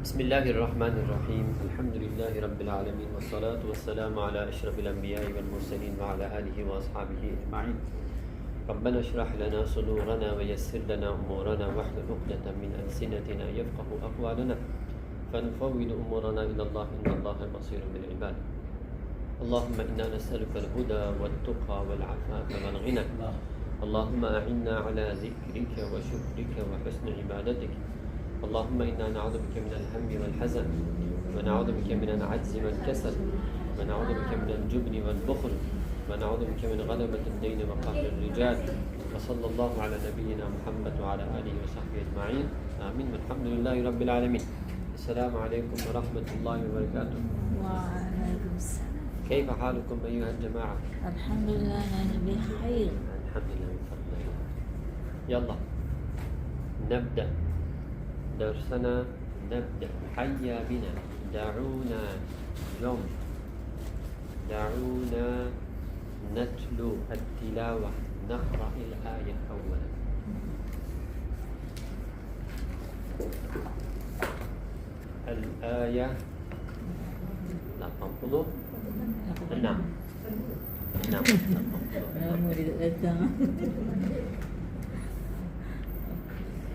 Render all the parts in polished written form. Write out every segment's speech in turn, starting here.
Bismillahirrahmanirrahim. Alhamdulillahi rabbil alamin wassalatu wassalamu ala asyrafil anbiya'i wal mursalin wa ala alihi wa ashabihi ajma'in. Rabbana shrah lana sudurana wa yassir lana umurana wahlul 'uqdatam min alsinatina yafqahu aqwalana. Fanfawwidu umurana ila Allah innallaha basirun bil 'ibad. Allahumma inna nas'aluka al-huda wat-tuqa wal-'afafa wal-ghina. Allahumma a'inna ala dzikrika wa syukrika wa husni ibadatik. اللهم إنا نعوذ بك من الهم والحزن ونعوذ بك من العجز والكسل ونعوذ بك من الجبن والبخل ونعوذ بك من غلبة الدين وقهر الرجال وصلى الله على نبينا محمد وعلى آله وصحبه أجمعين آمين والحمد لله رب العالمين. السلام عليكم ورحمة الله وبركاته. وعليكم السلام. كيف حالكم أيها الجماعة؟ الحمد لله أنا بخير. الحمد لله من فضل الله. يلا نبدأ درسنا. نبدأ. حيا بنا. دعونا نتلو التلاوة. نقرأ الآية أولا. الآية 86. murid datang.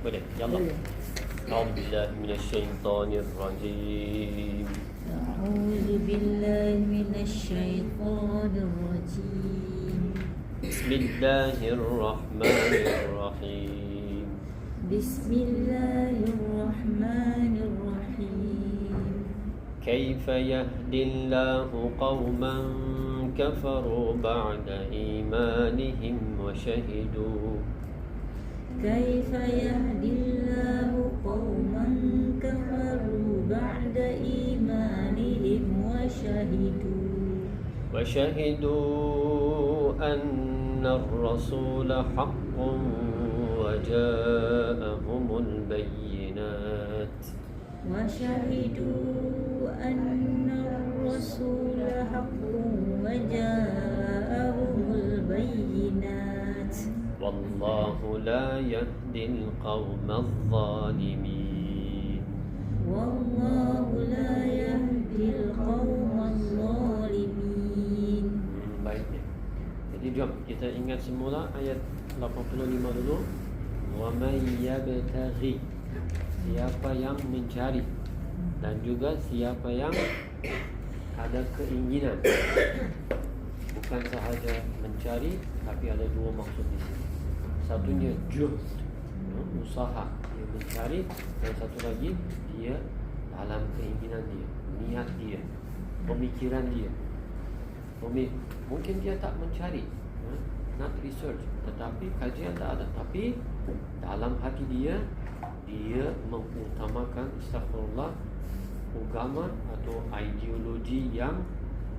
boleh. Yalla. أعوذ بالله من الشيطان الرجيم. أعوذ بالله من الشيطان الرجيم. بسم الله الرحمن الرحيم. بسم الله الرحمن الرحيم. كيف يهدي الله قوما كفروا بعد إيمانهم وشهدوا كيف يهدي الله قوما كفروا بعد إيمانهم وشهدوا أن الرسول حق وجاءهم البينات أن الرسول حق وجاءهم البينات والله لا يهدي القوم الظالمين. والله لا يهدي القوم الظالمين. Baiknya. Jadi jom kita ingat semula ayat 85 dulu. Wa may yabtaghi, siapa yang mencari, dan juga siapa yang ada keinginan. Bukan sahaja mencari, tapi ada dua maksud di sini. Satunya juhd, usaha dia mencari, dan satu lagi dia dalam keinginan dia, niat dia, pemikiran dia. Mungkin dia tak mencari, not research, tetapi kajian tak ada, tapi dalam hati dia mengutamakan astagfirullah agama atau ideologi yang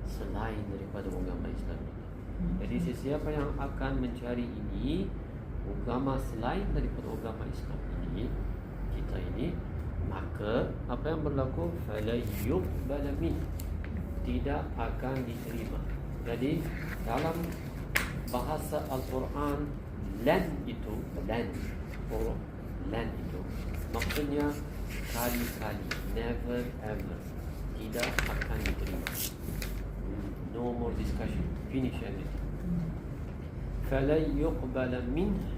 selain daripada agama Islam. Jadi sesiapa yang akan mencari ini agama selain daripada agama Islam ini, maka apa yang berlaku? Fala yuqbala min, tidak akan diterima. Jadi dalam bahasa Al-Quran, lan itu maksudnya kali-kali, never ever, tidak akan diterima. No more discussion, finish everything. فَلَنْ يُقْبَلَ مِنْهُ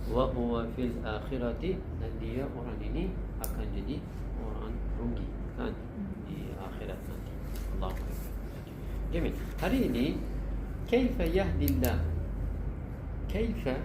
وَهُوَ فِي الْآخِرَةِ, dan dia orang ini akan jadi orang rugi kan di akhirat nanti. Allahu Akbar. Jamil. Hari ini kaifa yahdillah. Kaifa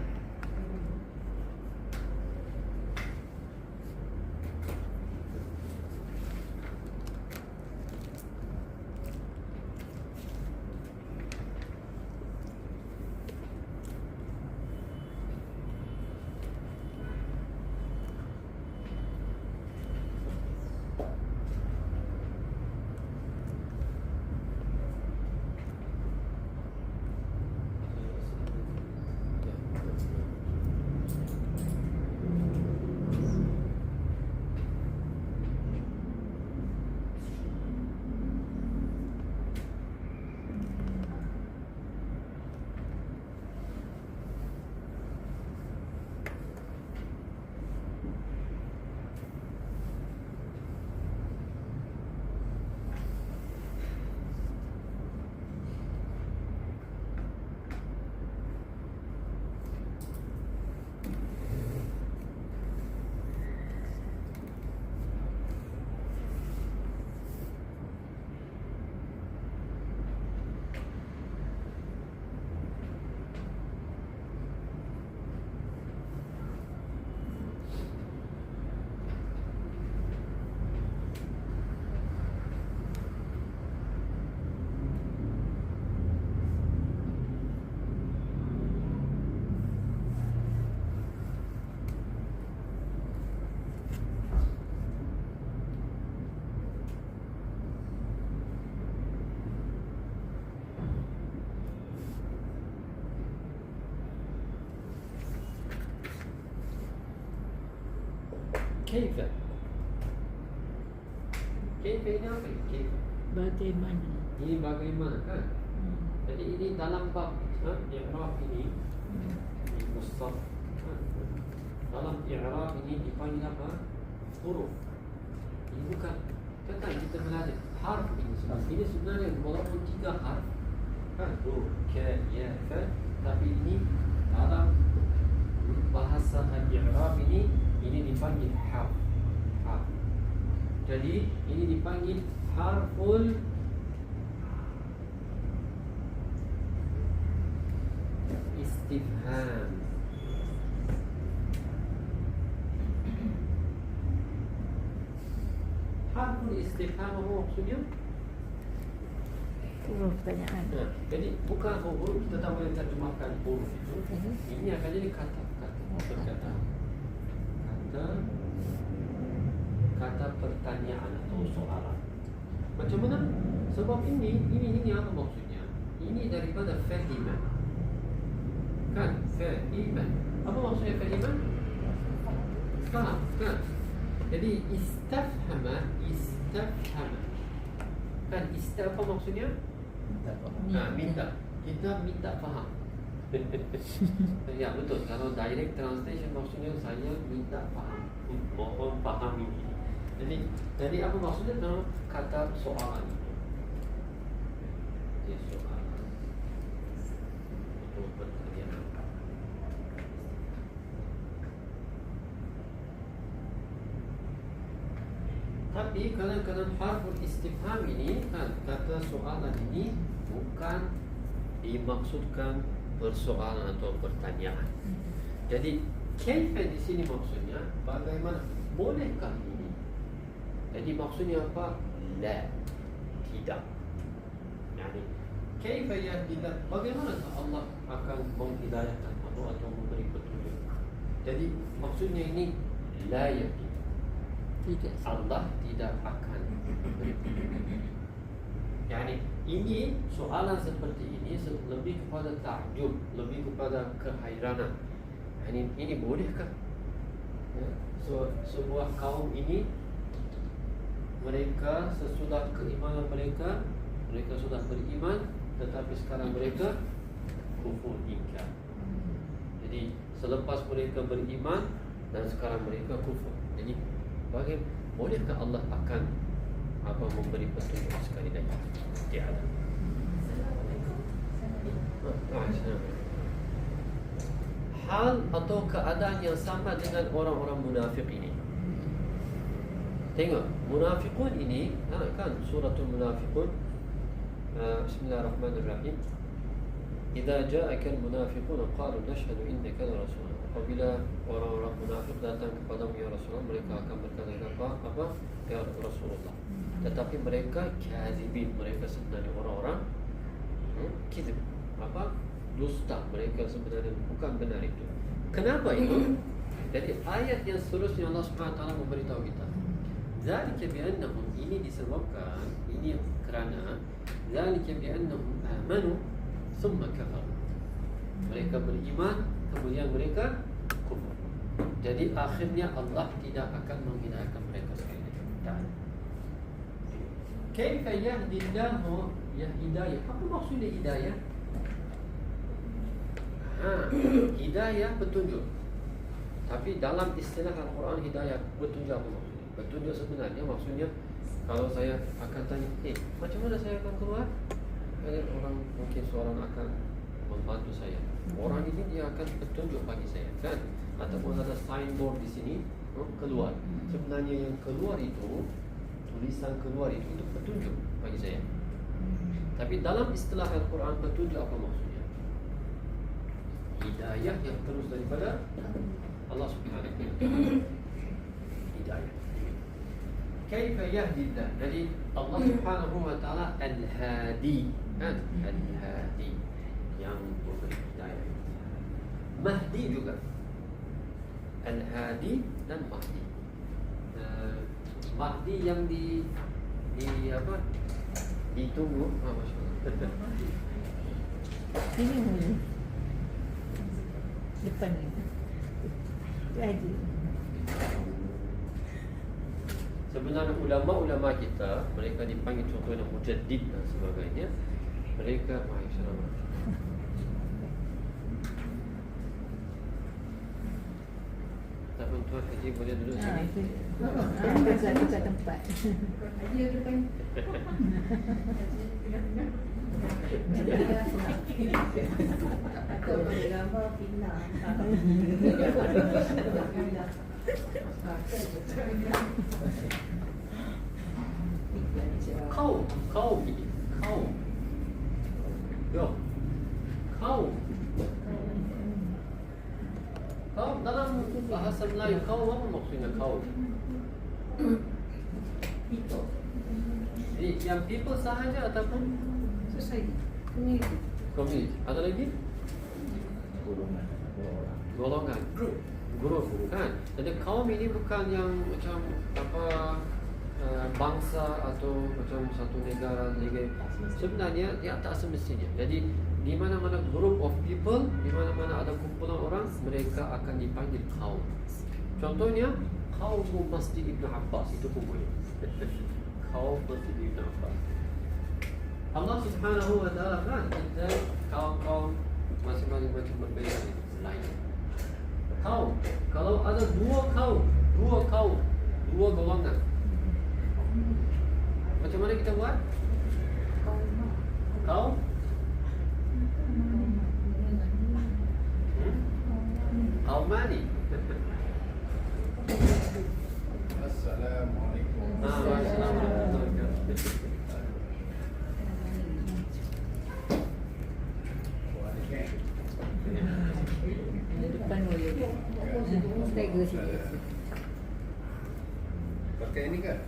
Kaifa. Kaifa ini apa? Kaifa. Bagaimana? Ini bagaimana kan? Jadi ini dalam bab i'rab ini mustaf. Dalam i'rab ini dipanggil apa? Huruf. Ini bukan kata kita belajar harf ini. Ini sebenarnya walaupun 3 harf kan, huruf, ka, ya, fa, tapi ini dalam bahasa al-i'rab ini dipanggil harf. Harf. Jadi ini dipanggil harful istifham. Harful istifham apa maksudnya? Huruf pertanyaan. Jadi bukan huruf kita tak boleh terjemahkan huruf itu. Ini akan jadi kata-kata perkataan. Kata pertanyaan atau soalan. Macam mana? Sebab ini apa maksudnya? Ini daripada fahima. Kan? Fahima. Apa maksudnya fahima? Faham, kan? Jadi istafhama. Kan apa maksudnya? Minta. Kita minta faham. Ya betul. Kalau direct translation maksudnya saya minta faham. Mohon fahami ini. Jadi apa maksudnya dalam kata soalan itu? Jadi soalan atau pertanyaan. Tapi kadang-kadang harful istifham ini kan, kata soalan ini bukan dimaksudkan persoalan atau pertanyaan. Jadi kaifa di sini maksudnya bagaimana? Bolehkah ini? Jadi maksudnya apa? La, tidak. Yani kaifa yahdillah, bagaimana Allah akan menghidayahkan atau memberi petunjuk? Jadi maksudnya ini la yahdi. Tidak. Allah tidak akan memberi petunjuk. Yani ini soalan seperti ini lebih kepada takjub, lebih kepada kehairanan. Ini bolehkah? Ya, sebuah kaum ini mereka sesudah keimanan mereka sudah beriman, tetapi sekarang mereka kufur ingkar. Jadi selepas mereka beriman dan sekarang mereka kufur. Jadi bolehkah Allah akan memberi petunjuk sekali lagi? Tiada. Hal atau keadaan yang sama dengan orang-orang munafik ini. Tengok, munafiqun ini kan suratul munafiqun. Bismillahirrahmanirrahim. Idza ja'aka al-munafiqun qalu nashhadu innaka la rasulullah. Apabila orang-orang munafik datang kepadamu ya Rasulullah, mereka akan berkata apa? Ya Rasulullah. Tetapi mereka kadzibin, mereka sebenarnya orang-orang kizib. Dusta, mereka sebenarnya bukan benar itu. Kenapa itu? Jadi ayat yang seterusnya Allah Subhanahu wa taala memberitahu kita. Zalika bi'annahum, ini disebabkan, ini kerana zalika bi'annahum amanu thumma kafaru. Mereka beriman, kemudian mereka kufur. Jadi akhirnya Allah tidak akan menghidayahkan mereka sekali lagi. Kaifa yahdillahu hidayah? Apa maksudnya hidayah? Hidayah petunjuk. Tapi dalam istilah Al-Quran hidayah petunjuk apa maksudnya? Petunjuk sebenarnya maksudnya kalau saya akan tanya, macam mana saya akan keluar? Orang mungkin seorang akan membantu saya. Orang ini dia akan petunjuk bagi saya, kan? Ataupun ada signboard di sini, keluar. Sebenarnya yang keluar itu, tulisan keluar itu petunjuk bagi saya. Tapi dalam istilah Al-Quran petunjuk apa maksudnya? Hidayah yang terus daripada Allah Subhanahu wa taala. Hidayah. Kaifa yahdillah. Jadi Allah Subhanahu wa taala al-hadi, kan? Al-hadi yang memberi hidayah. Mahdi juga. Al-hadi dan Mahdi. Mahdi yang apa? Ditunggu. Masyaallah. Ini depan ni. Lagi. Sebenarnya ulama-ulama kita, mereka dipanggil contohnya mujaddid dan sebagainya. Mereka masyaallah. Tapi tuan haji boleh duduk sini. Pasal buka tempat. Haji ada depan. Atau pada gambar Fina. Kau ini, kau. Yo. Kau dalam bahasa Melayu, kau apa maksudnya kau? People. Yang people sahaja ataupun Society. Community. community? Ada lagi? Golongan. Grup kan? Jadi kaum ini bukan yang macam apa bangsa atau macam satu negara lagi. Sebenarnya dia tak semestinya. Jadi di mana-mana group of people, di mana-mana ada kumpulan orang, mereka akan dipanggil kaum. Contohnya kaum Masjid Ibn Abbas, itu pun boleh. Kaum Masjid Ibn Abbas. Allah Subhanahu wa taala kan kita kaum-kaum masing-masing macam berbeza lain. Kaum, kalau ada dua golongan. Macam mana kita buat? Kaum Qaumani. Assalamualaikum. Depan boleh. Stagger sikit. Pakai ini kan?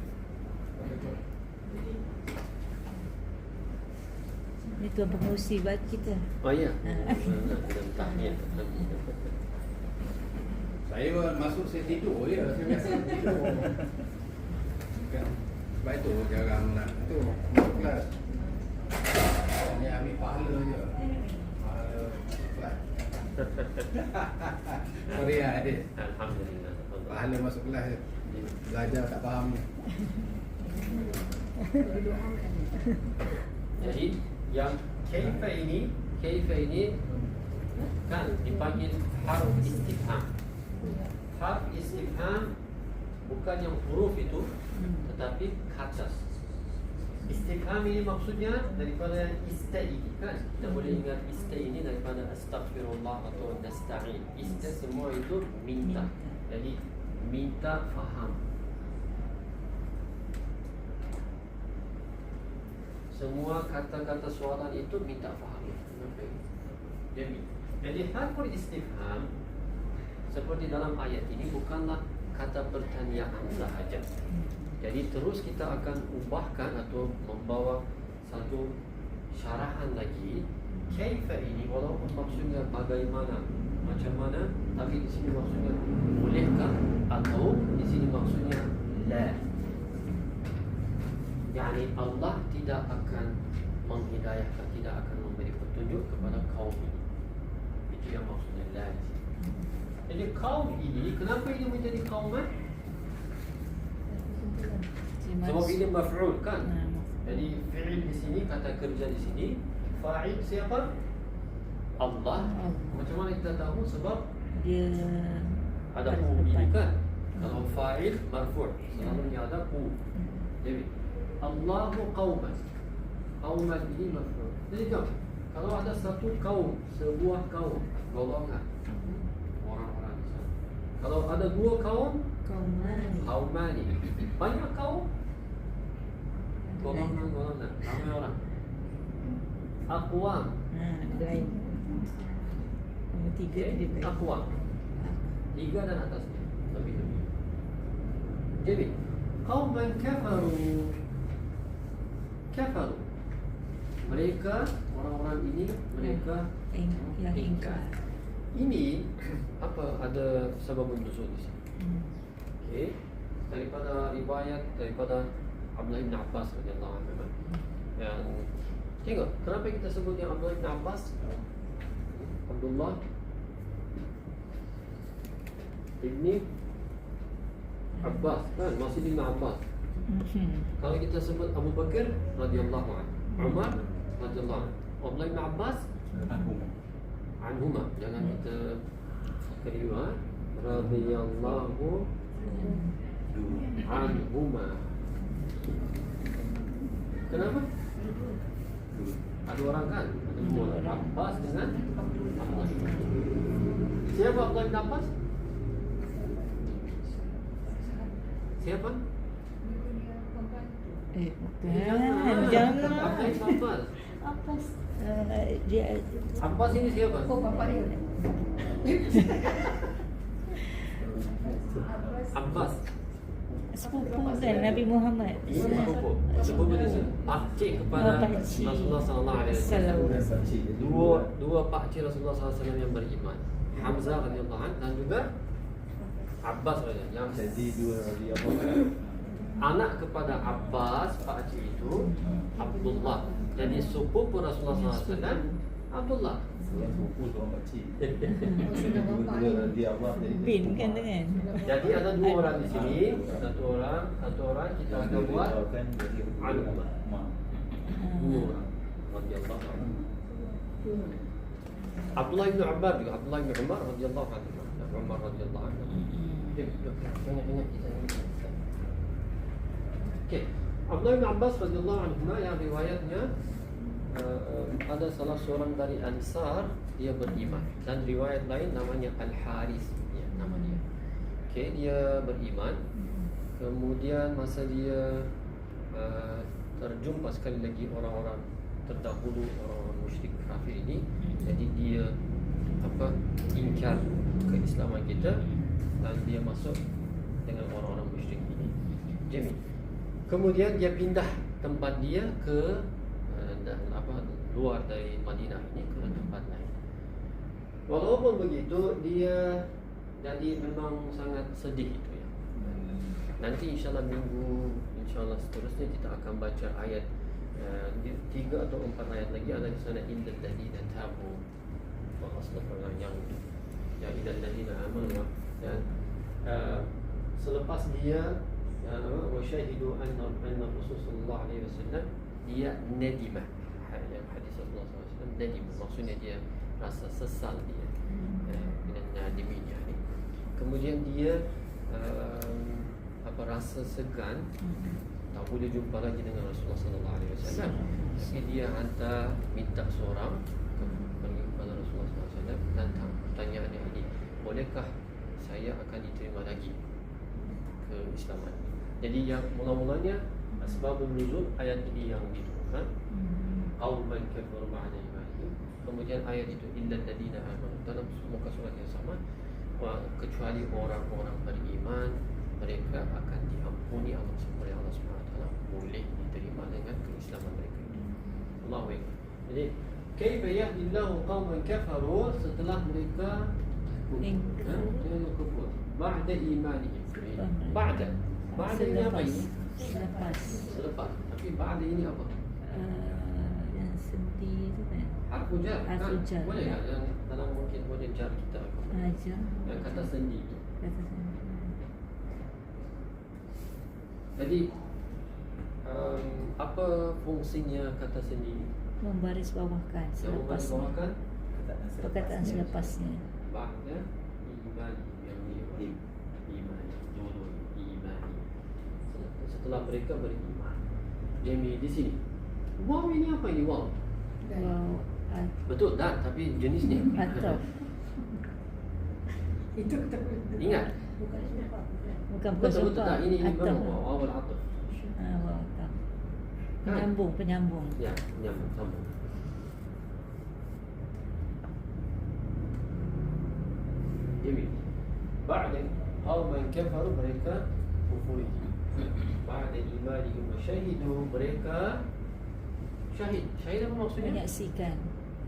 Ni tuan pengurusi buat kita. Oh ya. Tahniah. Saya masuk saya tidur je. Saya biasa tidur. Kan? Sebab itu jarang nak tu masuk kelas. Hanya ambil pahala je. Pahala kelas. Sorry lah adik. Alhamdulillah. Pahala masuk kelas je. Belajar tak faham ni. Jadi yang kaifa ini kan dipanggil harf istifham. Harf istifham bukan yang huruf itu, tetapi kata. Istifham ini maksudnya daripada istaini kan? Kita boleh ingat istaini daripada astaghfirullah atau nasta'in. Ista semua itu minta. Jadi minta faham. Semua kata-kata soalan itu minta faham. Jadi harful istifham seperti dalam ayat ini bukanlah kata pertanyaan sahaja. Jadi terus kita akan ubahkan atau membawa satu syarahan lagi. Kaifa ini walaupun maksudnya bagaimana, macam mana, tapi di sini maksudnya bolehkah atau di sini maksudnya la. Yani Allah tidak akan menghidayahkan, tidak akan memberi petunjuk kepada kaum ini. Itu yang maksudnya la. Jadi kaum ini, kenapa ini menjadi kauman? Sebab ini maf'ul kan? Jadi fi'il di sini, kata kerja di sini, fa'il siapa? Allah. Macam mana kita tahu? Sebab Dia ada hu ini kan? Kalau fa'il marfu', selalunya ada hu. Jadi Allahu qauman. Qauman ini maf'ul. Jadi kalau ada satu kaum, sebuah kaum, golongan orang-orang di sana. Kalau ada dua kaum, kaumani. Banyak kaum, golongan-golongan, ramai orang. Aqwam. lain. Tiga dia baik. Aqwam. Tiga dan atasnya. Lebih-lebih. Jadi, qauman kafaru. Kafaru. Mereka, orang-orang ini, mereka yang ingkar. Ini apa ada sebab nuzul di sini. Okey. Daripada riwayat daripada Abdullah bin Abbas radhiyallahu anhu. Yang tengok, kenapa kita sebut yang Abdullah bin Abbas? Abdullah ibni Abbas kan, masih bin Abbas. Kalau kita sebut Abu Bakar radhiyallahu anhu, Umar radhiyallahu anhu, Abdullah bin Abbas anhuma. Jangan kita keliru, radhiyallahu anhuma. Kenapa? Ada orang kan? Ada dua orang, Abbas dengan Abbas. Siapa Abdullah bin Abbas? Siapa? Jangan. Abdullah bin Abbas. Abbas. Dia Abbas ini siapa? Oh, bapak dia. Abbas. sepupu kan Nabi Muhammad. Sepupu dia pakcik kepada Pakcik. Rasulullah sallallahu alaihi wasallam. Dua pakcik Rasulullah sallallahu alaihi wasallam yang beriman. Hamzah radhiyallahu anhu dan juga Abbas radhiyallahu yang Jadi dua radhiyallahu anak kepada Abbas pakcik itu Abdullah. Jadi sepupu Rasulullah sallallahu alaihi wasallam Abdullah. Yang sepupu seorang pakcik. Sudah bapak Dua dia. radhiyallahu jadi Bin kan dengan. Jadi ada dua orang di sini, satu orang kita akan buat kan jadi Anhumah. mak. dua orang radhiyallahu anhu. Abdullah bin Umar juga, Abdullah bin Umar radhiyallahu anhu. Umar radhiyallahu anhu. Banyak kita ini. Okey. Abdullah bin Abbas radhiyallahu anhu yang riwayatnya ada salah seorang dari Ansar dia beriman dan riwayat lain namanya Al-Haris ya, nama dia. Okey, dia beriman. Kemudian masa dia terjumpa sekali lagi orang-orang terdahulu, orang-orang musyrik kafir ini, jadi dia ingkar keislaman kita dan dia masuk dengan orang-orang musyrik ini. Jadi kemudian dia pindah tempat dia ke luar dari Madinah ini ke tempat lain. Walaupun begitu dia jadi memang sangat sedih itu ya. Nanti insyaAllah insyaAllah seterusnya kita akan baca ayat 3 atau 4 ayat lagi ada di sana illal ladzina tabu wa aslahu yang illal ladzina amanu dan selepas dia wa syahidu anna Rasulullah sallallahu alaihi wasallam dia nadimah. Yang hadis Rasulullah SAW nadim maksudnya dia rasa sesal dia dengan nadimin yani. Kemudian dia rasa segan tak boleh jumpa lagi dengan Rasulullah sallallahu alaihi wasallam. Jadi dia hantar minta seorang kepada Rasulullah sallallahu alaihi wasallam tentang pertanyaannya ini, bolehkah saya akan diterima lagi ke Islaman? Jadi yang mula-mulanya asbabun nuzul ayat ini yang diturunkan qauman kafaru ba'da imanihim. Kemudian ayat itu illal ladzina amanu dalam muka surat yang sama, kecuali orang-orang beriman mereka akan diampuni Allah Subhanahu wa taala, boleh diterima dengan keislaman mereka itu. Allahu akbar. Jadi kaifa yahdillahu qauman kafaru setelah mereka kufur ba'da imanihim. Ba'da ini apa ini? Selepas. Tapi ba'da ini apa? Yang sendi itu kan. Harfu jar. Harfu jar. Boleh tak? Yang dalam mungkin boleh jar kita. Ajar. Yang kata sendi itu. Kata sendi. Jadi apa fungsinya kata sendi? Membaris bawahkan Yang selepas membawakan perkataan selepasnya. ba'da iman yang iman dulu iman. Setelah mereka beriman. Jadi di sini. Waw ini apa ini waw? Wow. Betul dan tapi jenisnya Atau Itu kita ingat. bukan Betul sumpah. tak ini Atau. memang waw al-ataf. Wow. Atau. Penyambung. Ya, nyambung sambung. Jadi, ba'da qauman kafaru mereka kufur. Ba'da imanihim wa syahidu mereka syahid. Syahid apa maksudnya? Menyaksikan.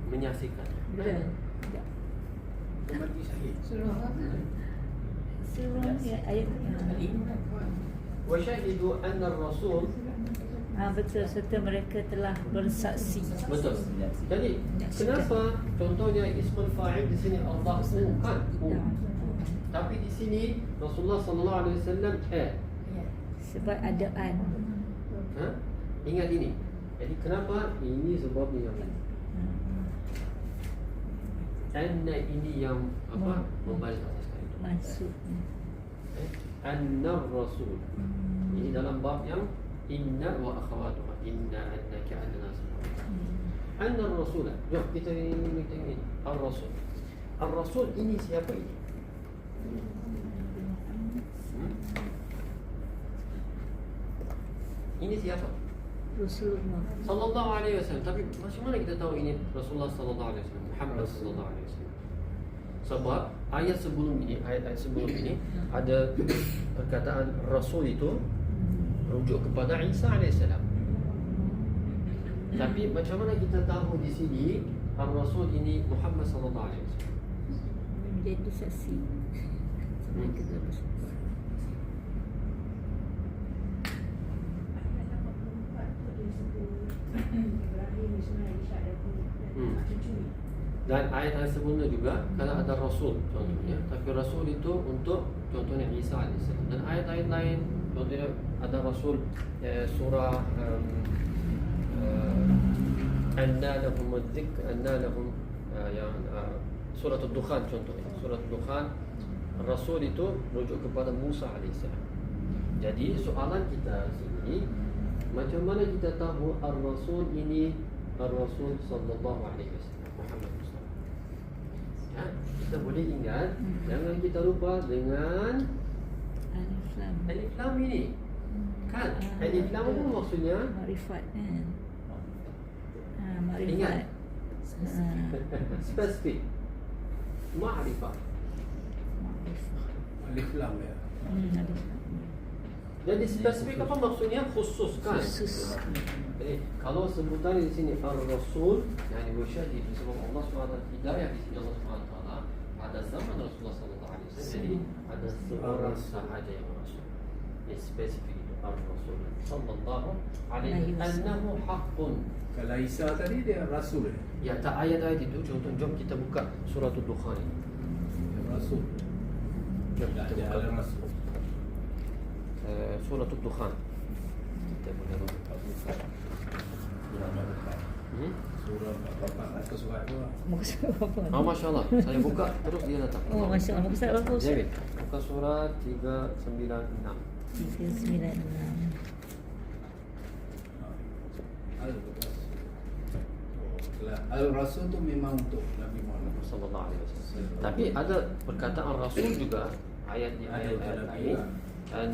Menyaksikan. Betul. Mati syahid. Surah apa? Surah ya, ayat Wa syahidu anna ar-rasul betul, serta mereka telah bersaksi. betul. Jadi kenapa contohnya ismul fa'il di sini Allah bukan Ya. tapi di sini Rasulullah sallallahu alaihi wasallam Sebab ada an. Ha? Ingat ini. Jadi kenapa? Ini sebabnya yang ini. Anna ini yang apa? Membalik atas itu. Masuk. Anna Rasul. Ini dalam bab yang inna wa akhawatuha. Inna annaka anna rasul. Anna Rasul. Jom kita ini Ar-Rasul. Ar-Rasul ini siapa ini? Ini siapa? Rasulullah. Sallallahu alaihi wasallam. Tapi macam mana kita tahu ini Rasulullah sallallahu alaihi wasallam, Muhammad sallallahu alaihi wasallam? Sebab ayat sebelum ini, ayat-ayat sebelum ini ada perkataan Rasul itu rujuk kepada Isa alaihissalam. Tapi macam mana kita tahu di sini Ar-Rasul ini Muhammad sallallahu alaihi wasallam? Menjadi saksi. Sebab kita bersaksi. Dan ayat-ayat sebelumnya juga kalau ada Rasul contohnya, tapi Rasul itu untuk contohnya Isa alaihissalam. Dan ayat-ayat lain contohnya ada Rasul surah anna lahum dzikr anna lahum yang surah Ad-Dukhan contohnya. Surah Ad-Dukhan Rasul itu rujuk kepada Musa alaihissalam. Jadi soalan kita sini, macam mana kita tahu Ar-Rasul ini Ar-Rasul sallallahu alaihi wasallam Muhammad Mustafa? Ya, kita boleh ingat, jangan kita lupa dengan Alif Lam. Alif Lam ini. Kan? Alif Lam itu maksudnya Ma'rifat kan. ingat, Ma'rifat. spesifik, ma'rifah. Alif Lam ya. Alif Lam. Jadi spesifik apa maksudnya? Khusus kan? Khusus. Jadi kalau sebutan di sini Ar-Rasul, yani musyahid disebut Allah SWT hidayah di sini Allah SWT pada zaman Rasulullah SAW. Jadi ada seorang sahaja yang Rasul. Yang spesifik itu Ar-Rasul sallallahu alaihi annahu haqqun. Kalau Isa tadi dia Rasul ya. Ya, tak ayat-ayat itu contoh, jom kita buka surah Ad-Dukhan ini. Rasul. Jom Tak kita ada buka Rasul. surah Ad-Dukhan. Kita boleh buka. Surah Bapak atau surat tu lah. Muka surat apa? Oh, Masya Allah, saya buka terus dia datang. Oh, Masya Allah. Muka surat apa? Jadi, buka surat 396. 396. Al-Rasul tu memang untuk Nabi Muhammad. Sallallahu alaihi wasallam. Tapi ada perkataan Rasul juga ayat di Ada ayat-ayat Nabi lain. juga. Dan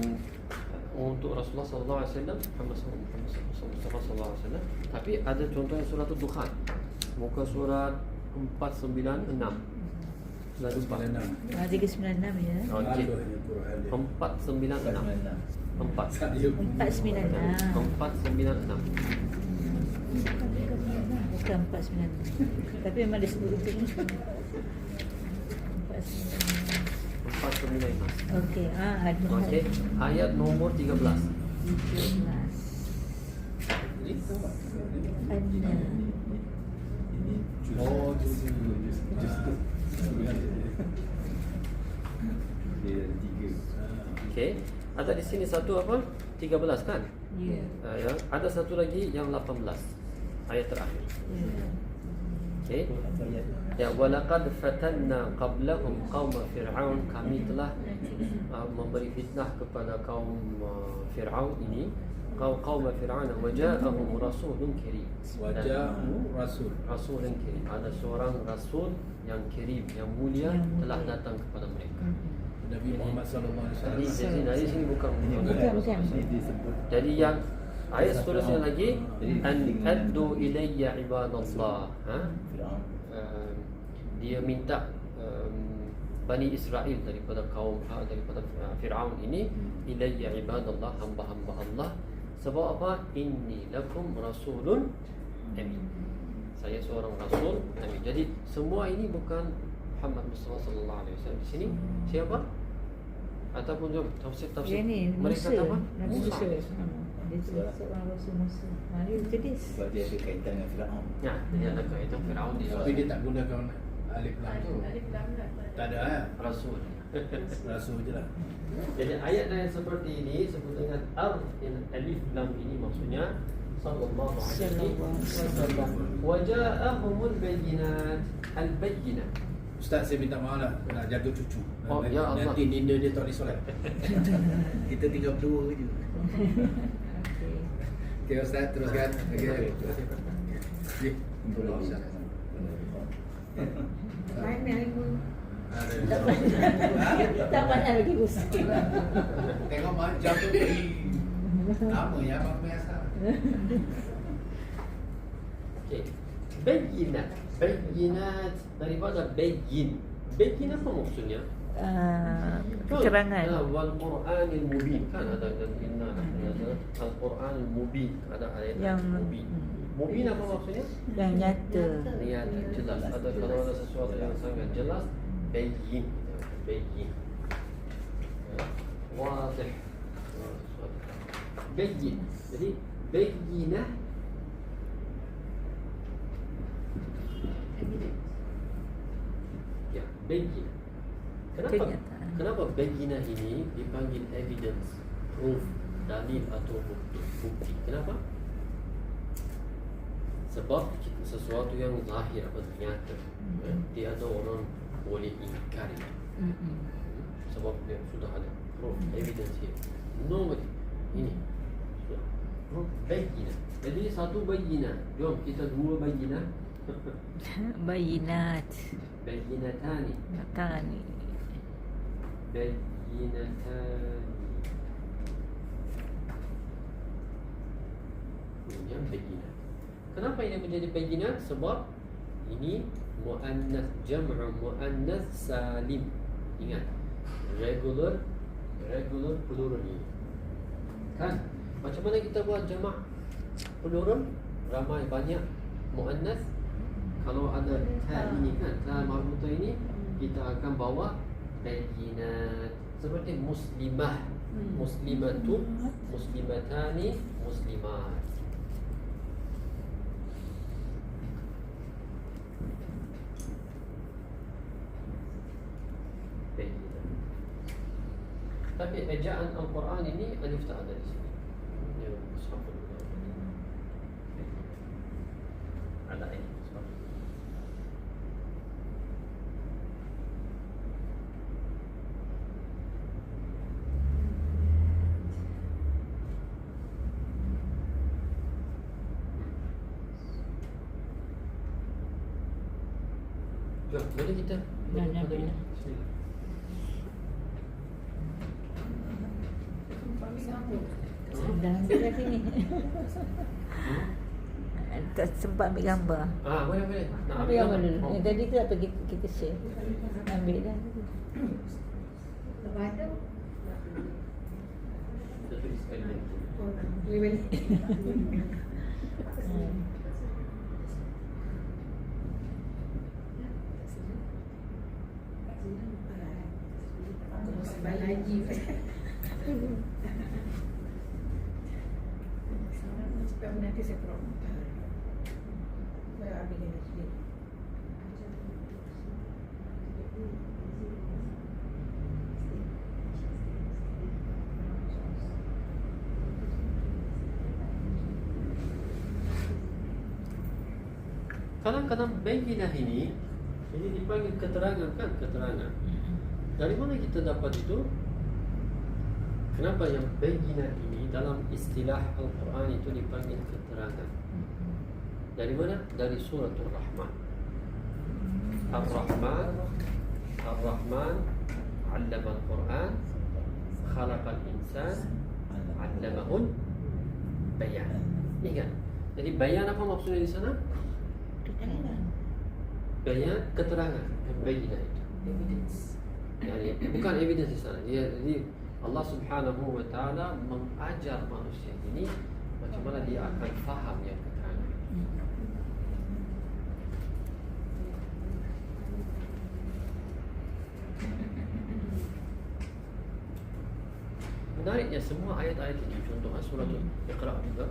untuk Rasulullah sallallahu alaihi wasallam, Muhammad sallallahu alaihi wasallam. Tapi ada contohnya surah Ad-Dukhan. Muka surat 496. Sudah lupa. 396 ya. Okey. Ada yang Quran dia. 496. 4. Saya 496. 496. Bukan 496. Tapi memang disebut itu. 496. 496. Okey, ada. Okey, ayat nombor 13. 13. Jadi Anna. Oh, tu Dia ada 3. okey, ada di sini satu apa? 13 kan? Ya. Ya, ada satu lagi yang 18. Ayat terakhir. Ya. Okey. Ya, walaqad fatanna qablahum qauma fir'aun, kami telah memberi fitnah kepada kaum Fir'aun ini, qaum Fir'aun, wa ja'ahum rasulun karim. Wajahu Rasul. Rasulun karim, ada seorang rasul yang karim, yang mulia telah datang kepada mereka. Nabi Muhammad sallallahu alaihi Jadi wasallam. dari sini bukan. Bukan. Dia sebut Jadi yang ayat seterusnya lagi, an addu ilayya ibadallah. Fir'aun. Dia minta Bani Israel daripada kaum daripada Fir'aun ini, ilayya ibadallah, hamba-hamba Allah. Sebab apa? Inni lakum rasulun amin. Saya seorang rasul amin. Jadi semua ini bukan Muhammad Mustafa sallallahu alaihi wasallam. Di sini siapa? Ataupun jom tafsir Yang ni mereka Musa. apa? Nabi Musa. Musa. Dia seorang Rasul Musa. Dia tulis. Sebab dia ada kaitan dengan Fir'aun. Ya, dia ada kaitan Fir'aun di Tapi dia tak gunakan alif lam tu. Tak ada kan? Rasul. Rasul je lah. Jadi ayat-ayat seperti ini sebut dengan alif lam ini maksudnya sallallahu alaihi wasallam. Wa ja'ahumul bayyinat. Al-bayyinah. Ustaz, saya minta maaf lah, nak jaga cucu. Oh, ya Allah. Nanti Ninda dia tak boleh solat. Kita tinggal berdua je. Okey Ustaz, teruskan. Okey. Okey. Ustaz. Main main pun. Tak pandai lagi usik. Tengok macam tu pergi. Apa ya Abang biasa. Okey. Bayyinat. Bayyinat daripada bayyin. Bayyin apa maksudnya? Keterangan. Wal Qur'anil Mubin. Kan ada inna Al-Qur'anil Mubin. Ada ayat Yang Mubin. Mubin apa maksudnya? yang nyata. Niat jelas. Ada kalau ada sesuatu yang sangat jelas, bayyin. Bayyin. Wadih. Bayyin. Jadi bayyinah ya, bayyinah. Kenyataan. Kenapa bayyinah ini dipanggil evidence, proof, dalil atau bukti? Kenapa? Sebab sesuatu yang zahir atau nyata, dia ada orang boleh ingkari. Sebab dia sudah ada proof, evidence here. Nobody. Ini sudah proof, bayyinah. Jadi satu bayyinah. Jom kita dua bayyinah. Bayinat. Bayyinatani. Matani. Bayyinatani. Ini yang bayyinat. Kenapa ini menjadi bayyinat? Sebab ini muannas, jam'u muannas salim. Ingat, regular plural ini. Kan? Macam mana kita buat jamak plural? Ramai, banyak, muannas. Kalau ada ta ini kan, ta marbutah ini, kita akan bawa bayyinat. Seperti muslimah, muslimatun, muslimatani, muslimat. Bayyinat. Tapi ejaan Al-Quran ini alif tak ada di sini. Ini mushaful ada ini. Jom, boleh kita Dah, dah. Bismillah. Dah ambil kat sini. Tak sempat ambil gambar. Boleh. Nak Ambil gambar dulu. Oh. Yang tadi tu apa kita share. Ambil dah. Lepas tu, Kita tulis sekali lagi. boleh balik. Sebab lagi. Cepat nanti saya crop. Saya ambil dia sikit. Kadang-kadang bayyinah ini dipanggil keterangan kan, keterangan. Dari mana kita dapat itu? Kenapa yang bayyinah ini dalam istilah Al-Quran itu dipanggil keterangan? Dari mana? Dari surah Ar-Rahman. Ar-Rahman, Ar-Rahman, 'allama Al-Quran, khalaqal insan, 'allamahul bayan. Ingat. Jadi bayan apa maksudnya di sana? Bayan keterangan, bayyinah itu. Evidence. Yani bukan evidence di sana. Jadi Allah Subhanahu wa taala mengajar manusia ini macam mana dia akan faham yang keterangan. Menariknya semua ayat-ayat ini, contoh surah Iqra juga.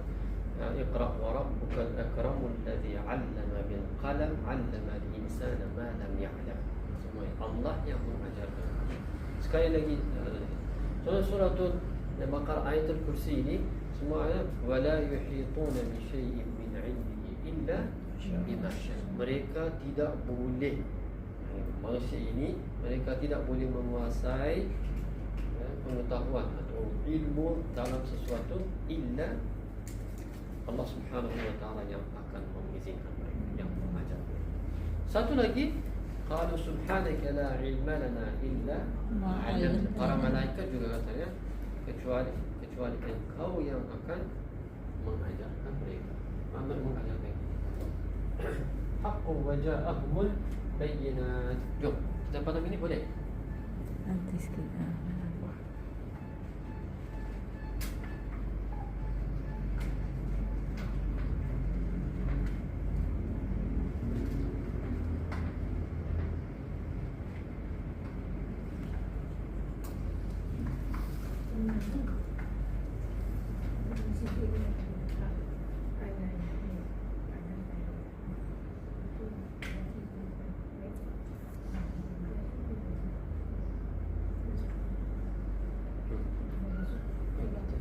Iqra wa rabbukal akramul ladzi 'allama bil qalam 'allama al insana ma lam ya'lam. Semua Allah yang mengajarkan. Sekali lagi, surah Al-Baqarah ayatul kursi ini semua ayat wala yuhituna bi syai'in min 'ilmihi illa bima syaa. Mereka tidak boleh, manusia ini mereka tidak boleh menguasai pengetahuan atau ilmu dalam sesuatu illa Allah Subhanahu wa taala yang akan mengizinkan mereka, yang mengajar. Satu lagi, qalu subhanaka la ilma lana illa ma 'allamtana. Para malaikat juga katanya kecuali engkau yang akan mengajarkan mereka. Mana mengajarkan mereka? Haqqun wa ja'ahumul bayyinat. Jom, kita pada ini boleh? Nanti sikit.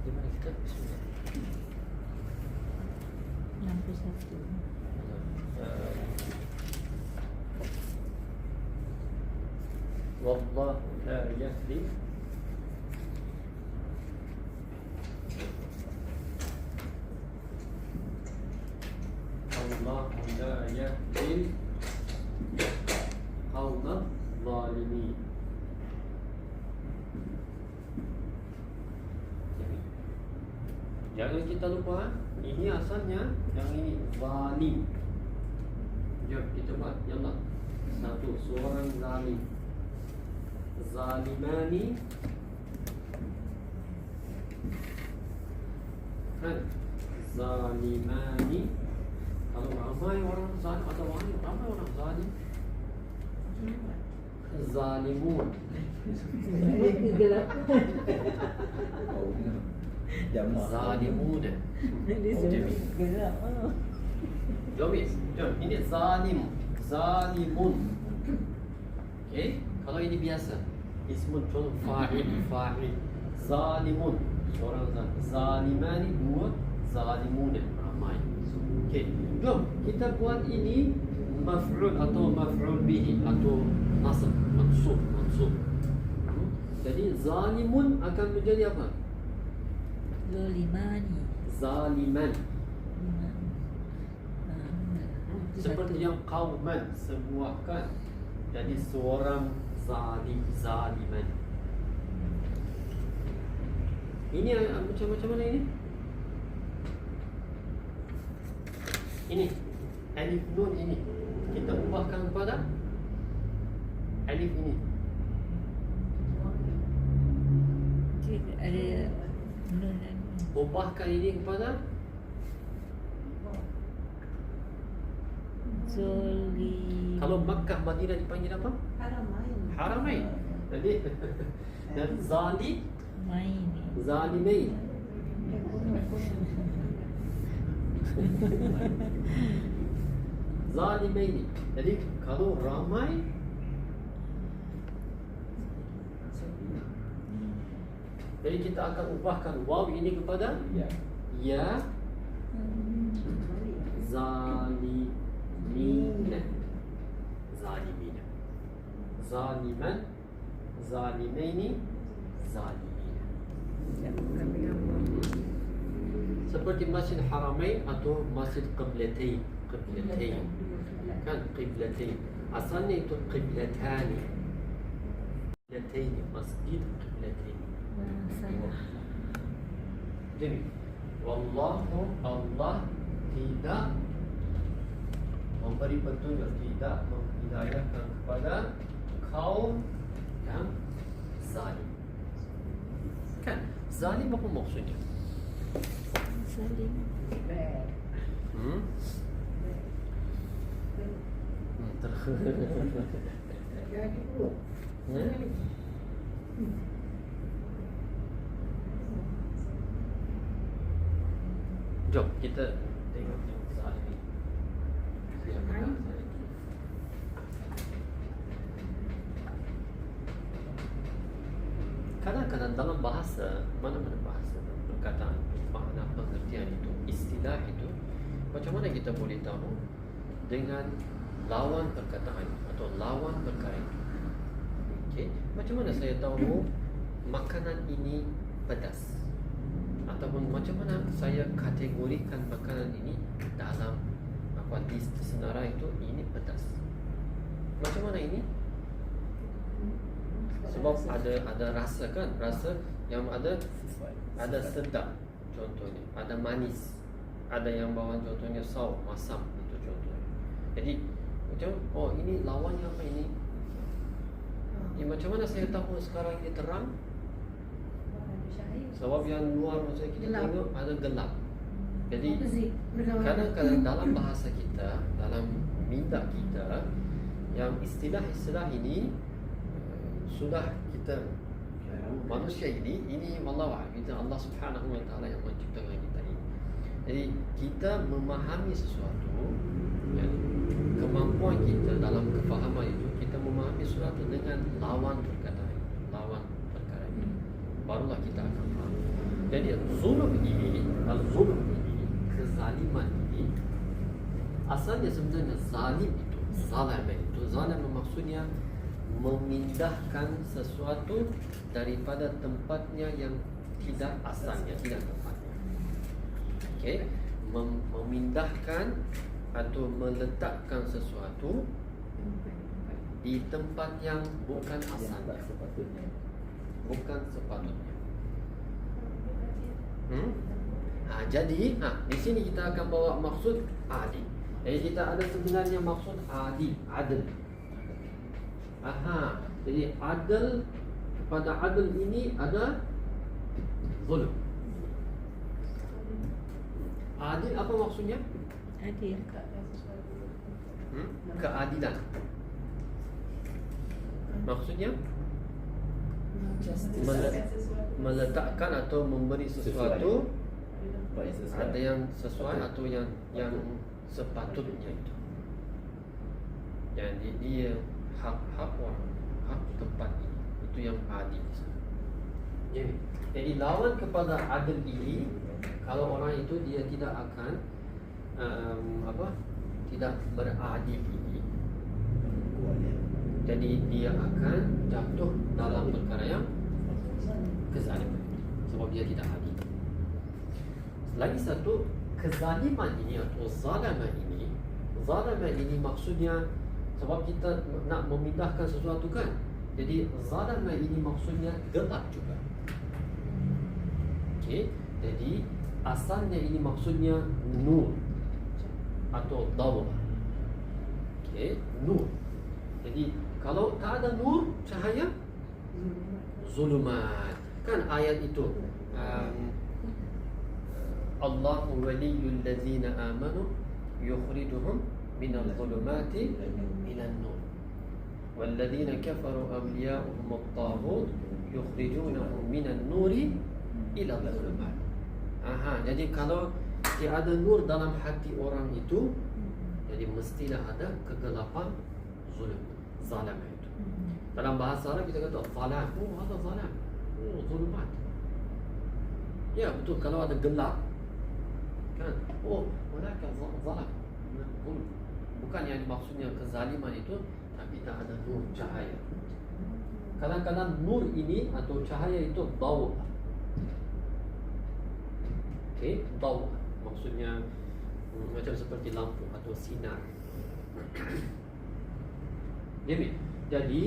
Di mana kita? Bismillah. 61. Wallahu la yahdi Allahu la yahdi qawma zalimin. Jangan kita lupa, ini asalnya yang ini zalim. Jom kita buat, yallah. Satu, seorang zalim. Zalimani. Kan? Zalimani. Kalau ramai orang zalim atau ramai orang zalim, zalimun. Oh, jamak. Zalimun. Gerak. Jom, jom. Ini zalim, zalimun. Okay? Kalau ini biasa, ismun contoh fa'il. Zalimun, seorang zalim. Zalimani, dua. Zalimun, ramai. Okay. Jom, kita buat ini maf'ul atau maf'ul bihi atau nasab, mansub. Jadi zalimun akan menjadi apa? Zolimani. Zaliman. Seperti yang qauman, semua kan. Jadi seorang zalim, zaliman. Ini macam mana ini? Ini alif nun ini kita ubahkan kepada alif ini. Ada nun. Ubahkan ini kepada Zolim. kalau Makkah Madinah dipanggil apa? Haramain. Jadi dan zalim, Main. zalimain. Zalimain. Jadi kalau ramai, jadi kita akan ubahkan waw ini kepada Ya. ya zalimina. Zalimina. Zaliman, zalimaini, zalimina. Seperti Masjid Haramain atau Masjid Qiblatain. Kan Qiblatain. Asalnya itu Qiblatani. Qiblatain, Masjid Qiblatain. Jadi, wallahu Allah tidak memberi petunjuk, tidak menghidayahkan kepada kaum yang zalim. Kan? Zalim apa maksudnya? Zalim. Jom kita tengok zalim ini. Siapakah zalim? Zalim. 61. kadang-kadang dalam bahasa, mana-mana bahasa perkataan itu, makna pengertian itu, istilah itu, macam mana kita boleh tahu dengan lawan perkataan atau lawan perkara itu. Okay? Macam mana saya tahu makanan ini pedas? Ataupun macam mana saya kategorikan makanan ini dalam list senarai itu ini pedas? Macam mana ini? Sebab ada rasa kan, rasa yang ada sedap contohnya, ada manis, ada yang bawang contohnya saur, masam itu contohnya. Jadi macam ini lawannya apa ini? Macam mana saya tahu sekarang ini terang? Sebab yang luar maksudnya kita Gelap. tengok ada gelap. Jadi Opposite, berlawanan. kadang-kadang dalam bahasa kita, dalam minda kita, yang istilah-istilah ini sudah kita manusia ini wallahu a'lam, itu Allah Subhanahu wa taala yang menciptakan kita ini. Jadi kita memahami sesuatu, ya, kemampuan kita dalam kefahaman itu, kita memahami sesuatu dengan lawan perkataan itu, lawan perkara itu, barulah kita akan faham. Jadi zulm ini, al-zulm ini, kezaliman ini, asalnya sebenarnya zalim itu, zalim maksudnya memindahkan sesuatu daripada tempatnya yang tidak asalnya, tidak tempatnya. Okey, memindahkan atau meletakkan sesuatu di tempat yang bukan asalnya, bukan sepatutnya. Jadi di sini kita akan bawa maksud adil. Jadi kita ada sebenarnya maksud adil, adil. Jadi adil, pada adil ini ada zulm. Adil apa maksudnya? Adil. Keadilan. Maksudnya meletakkan atau memberi sesuatu ada yang sesuai atau yang sepatutnya itu. Jadi dia hak orang, hak tempat ini, itu yang adil. Jadi lawan kepada adil ini, kalau orang itu dia tidak akan tidak beradil ini, jadi dia akan jatuh dalam perkara yang kezaliman, sebab dia tidak adil. Lagi satu, kezaliman ini atau zalama ini maksudnya, sebab kita nak memindahkan sesuatu kan, jadi zalama ini maksudnya gelap juga. Okey, jadi asalnya ini maksudnya nur atau dawa. Okey, nur. Jadi kalau tak ada nur, cahaya, zulumat. Kan ayat itu, Allahu waliyul ladzina amanu yukhrijuhum minal zulumati ilan nur walladzina kafaru awliya'uhum at-taghut yukhrijunahum minan nuri ila dhulumat. Jadi kalau tiada nur dalam hati orang itu, jadi mestilah ada kegelapan, zalam itu. Dalam bahasa Arab kita kata zalam, ada zalam, zulumat. Ya betul, kalau ada gelap kan, mereka zalam, bukan yang maksudnya kezaliman itu, tapi tak ada nur, cahaya. Kadang-kadang nur ini atau cahaya itu dawa. Okey, dawa maksudnya macam seperti lampu atau sinar. Jadi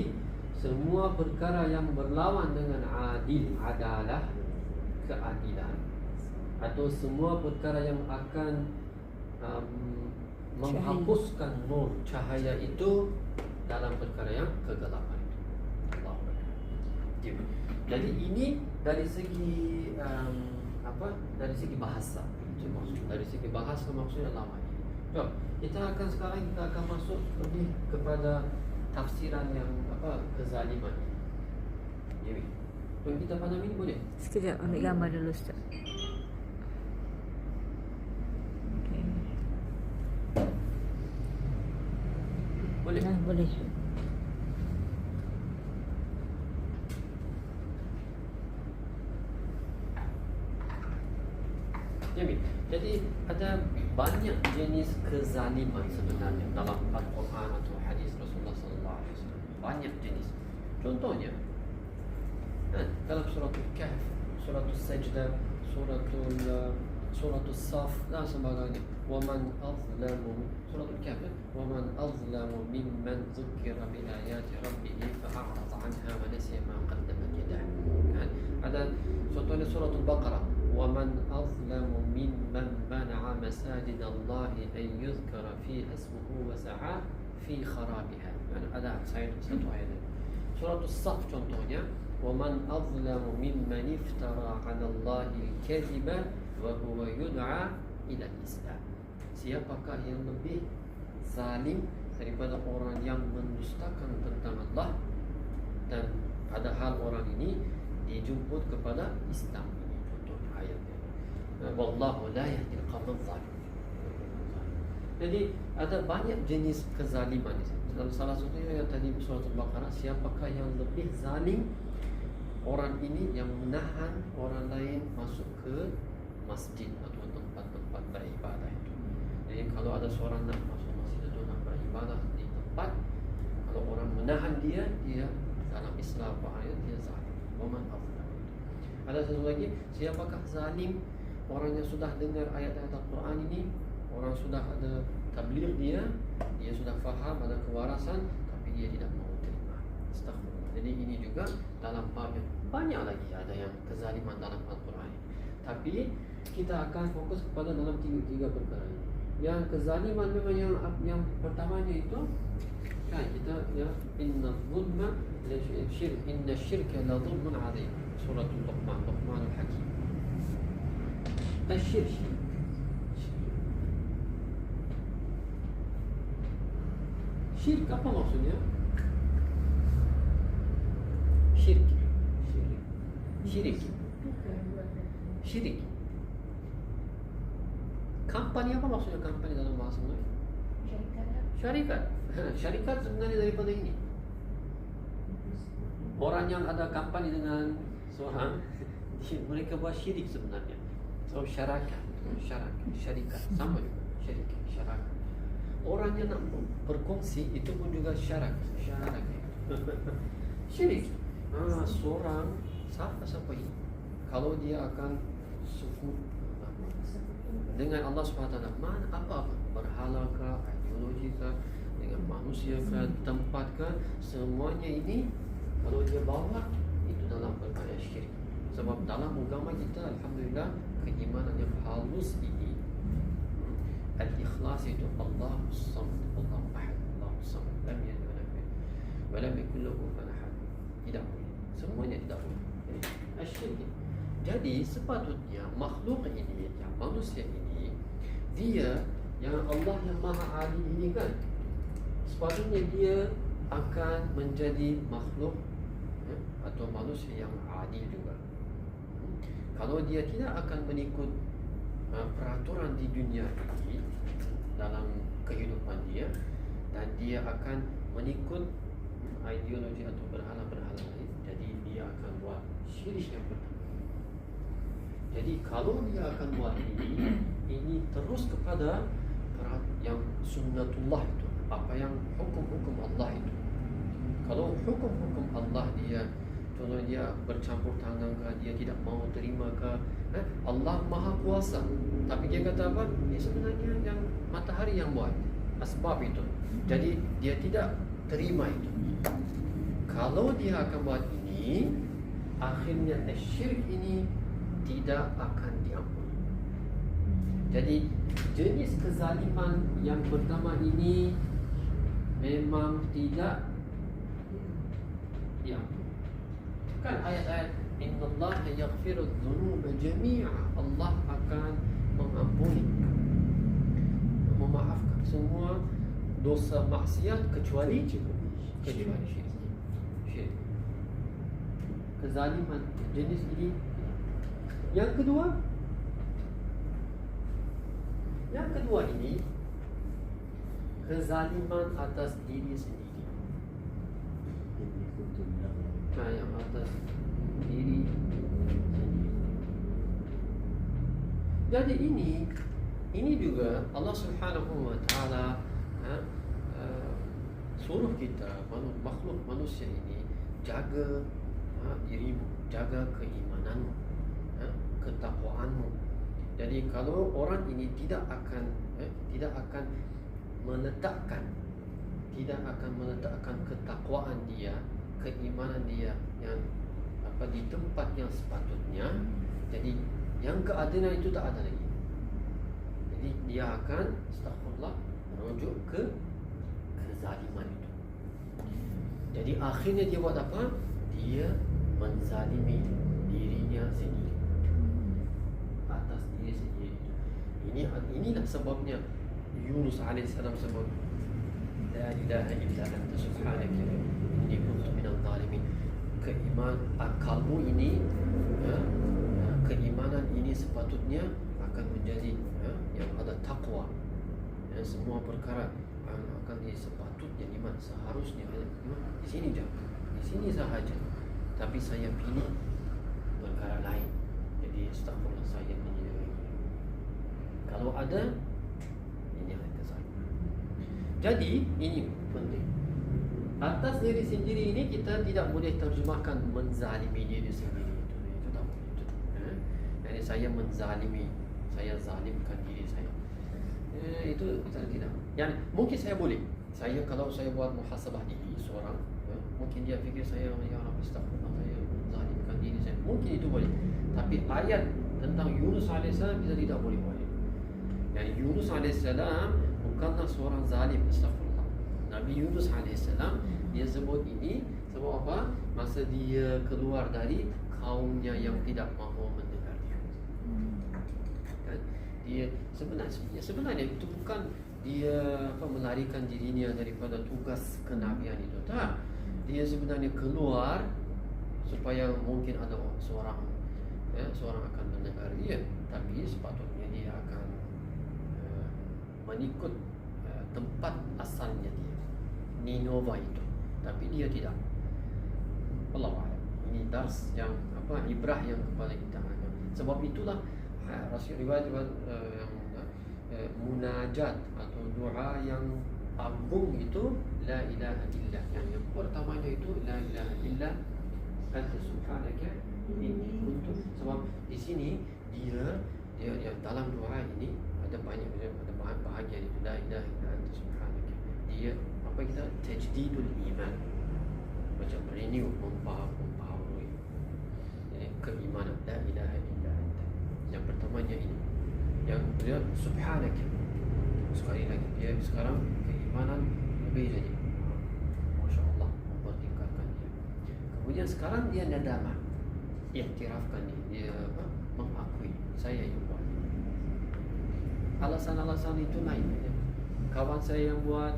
semua perkara yang berlawan dengan adil, adalah keadilan, atau semua perkara yang akan menghapuskan nur, cahaya itu dalam perkara yang kegelapan itu. Allahu Akbar. Jadi ini dari segi dari segi bahasa. Itu maksud. Dari segi bahasa maksudnya lama ini. Jom, kita akan masuk lebih kepada tafsiran yang kezaliman. Jadi, kalau kita pandang ini boleh? Sekejap, ambil gambar dulu Ustaz. Okay. Boleh? Boleh. Jamil. Jadi ada banyak jenis kezaliman sebenarnya dalam Al-Quran atau hadis Rasulullah sallallahu alaihi wasallam. Banyak jenis. Contohnya dalam surah Al-Kahf, surah Al-Sajdah, surah Al-Saf dan sebagainya. وَمَنْ أَظْلَمُ surah Al-Kahf, وَمَنْ أَظْلَمُ مِمَّنْ ذُكِّرَ بِآيَاتِ رَبِّهِ فَأَعْرَضَ عَنْهَا وَنَسِيَ مَا قَدَّمَتْ يَدَاهُ. Ada contohnya surah Al-Baqarah, وَمَنْ أَظْلَمُ مِمَّنْ مَنَعَ مَسَاجِدَ اللَّهِ أَنْ يُذْكَرَ فِيهَا اسْمُهُ وَسَعَى فِي خَرَابِهَا. Ada satu ayat. Surah Al-Saf contohnya, وَمَنْ أَظْلَمُ مِمَّنِ افْتَرَى عَلَى اللَّهِ الْكَذِبَ وَهُوَ يُدْعَى إِلَى الْإِسْلَامِ. Siapakah yang lebih zalim daripada orang yang mendustakan tentang Allah dan padahal orang ini dijemput kepada Islam. Ini contohnya ayatnya. Wallahu la yahdil qawmal zalimin. Jadi ada banyak jenis kezaliman di sini. Dalam salah satunya yang tadi surah Al-Baqarah, siapakah yang lebih zalim? Orang ini yang menahan orang lain masuk ke masjid atau tempat-tempat beribadah itu. Jadi kalau ada seorang nak masuk masjid atau nak beribadah di tempat, kalau orang menahan dia dalam Islam bahaya dia zalim. Waman azlam. Ada satu lagi, siapakah zalim? Orang yang sudah dengar ayat-ayat Al-Quran ini, orang sudah ada tabligh dia sudah faham, ada kewarasan, tapi dia tidak mau terima. Astaghfirullah. Jadi ini juga dalam bab yang banyak lagi ada yang kezaliman dalam Al-Quran. Tapi kita akan fokus kepada dalam tiga perkara ini. Yang kezaliman memang yang pertamanya itu kan kita ya inna zulma la syirk inna syirka la zulmun azim. Surah Luqmanul Hakim. Asyirk. Syirik apa maksudnya? Syirik. Kampanye apa maksudnya kampanye dalam bahasa Melayu? Syarikat. Syarikat sebenarnya daripada ini. Orang yang ada kampanye dengan seorang, mereka buat syirik sebenarnya. So syarikat sama juga. Syarikat. Orang yang nak berkongsi itu pun juga syirik. Seorang siapa ini, kalau dia akan sukut dengan Allah SWT, mana apa berhala kah, ideologi kah, dengan manusia kah, tempat kah, semuanya ini kalau dia bawa itu dalam perkara syirik. Sebab dalam agama kita alhamdulillah keimanan yang halus ini, al-ikhlas itu Allahus Samad, Allahu Ahad, Allahus Samad, lam yalid wa lam yakul lahu kufuwan ahad. Tidak boleh. Semuanya tidak boleh. Asyik. Jadi sepatutnya makhluk ini, yang manusia ini, dia yang Allah yang Maha Adil ini kan, sepatutnya dia akan menjadi makhluk atau manusia yang adil juga. Kalau dia tidak akan mengikut peraturan di dunia ini dalam kehidupan dia, dan dia akan mengikut ideologi atau berhala-berhala lain, jadi dia akan buat syirik yang pertama. Jadi kalau dia akan buat ini terus kepada yang sunnatullah itu, apa yang hukum-hukum Allah itu. Kalau hukum-hukum Allah dia, contohnya dia bercampur tangan ke, dia tidak mau terima ke, Allah Maha Kuasa, tapi dia kata apa? Sebenarnya yang matahari yang buat asbab itu. Jadi dia tidak terima itu. Kalau dia akan buat ini, akhirnya syirik ini tidak akan diampuni. Jadi jenis kezaliman yang pertama ini memang tidak diampuni. Kan ayat-ayat innallaha yaghfiru dzunuba jami'a, Allah akan mengampuni, memaafkan semua dosa maksiat kecuali syirik. Kezaliman jenis ini. Yang kedua ini kezaliman atas diri sendiri. Yang atas diri sendiri. Jadi ini juga Allah Subhanahu wa taala suruh kita makhluk manusia ini jaga dirimu, jaga keimananmu, ketakwaanmu. Jadi kalau orang ini tidak akan meletakkan ketakwaan dia, keimanan dia yang di tempat yang sepatutnya, jadi yang keadilan itu tak ada lagi. Jadi dia akan astagfirullah merujuk ke kezaliman itu. Jadi akhirnya dia buat apa? Dia menzalimi dirinya sendiri atas diri sendiri. Inilah sebabnya Yunus alaihissalam sebut la ilaha illa anta subhanaka inni kuntu minadh dhalimin. Akalmu ini, keimanan ini sepatutnya akan menjadi yang ada takwa. Semua perkara akan sepatutnya iman, seharusnya di sini je, di sini sahaja. Tapi saya pilih perkara lain. Jadi astagfirullah, saya pilih. Kalau ada, ini adalah kesalahan. Jadi ini penting. Atas diri sendiri ini kita tidak boleh terjemahkan menzalimi diri sendiri. Itu tak boleh. Jadi saya menzalimi, saya zalimkan diri saya. Itu tidak. Yang mungkin saya boleh. Kalau saya buat muhasabah diri seorang, mungkin dia fikir saya ya Allah astagfirullah, saya zalimkan diri saya. Mungkin itu boleh. Tapi ayat tentang Yunus alaihissalam kita tidak boleh buat. Yani Yunus alaihissalam bukanlah seorang zalim, astagfirullah. Nabi Yunus alaihissalam dia sebut ini sebab apa? Masa dia keluar dari kaumnya yang tidak mahu mendengar dia. Kan? Dia sebenarnya itu bukan dia melarikan dirinya daripada tugas kenabian itu. Tak. Dia sebenarnya keluar supaya mungkin ada seorang akan mendengar dia, tapi sepatutnya dia akan mengikut tempat asalnya dia, Ninova itu. Tapi dia tidak. Wallahu a'lam. Ini dars yang ibrah yang kepada kita. Sebab itulah riwayat munajat atau doa yang agung itu la ilaha illa. Yang pertamanya itu la ilaha illa anta subhanaka inni kuntu. Sebab di sini dia dalam doa ini ada banyak bahagian itu la ilaha illa anta subhanaka. Dia kita tajdidul iman, macam renew, membaharui keimanan la ilaha illa anta. Yang pertamanya ini, yang dia subhanaka. Sekali lagi dia sekarang keimanan lebih jadi, masya Allah, mempertingkatkan dia. Kemudian sekarang dia nadamah, iktirafkan dia mengakui saya yang buat. Alasan-alasan itu lain. Kawan saya yang buat,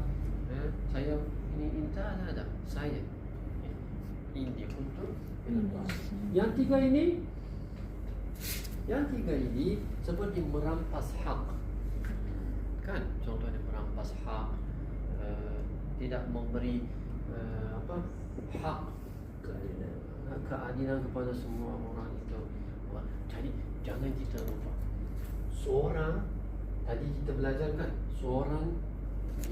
saya ini tak ada. Saya ini untuk yang tiga ini seperti merampas hak. Kan contohnya merampas hak, tidak memberi hak keadilan kepada semua orang itu. Jadi jangan kita lupa, seorang tadi kita belajar kan, seorang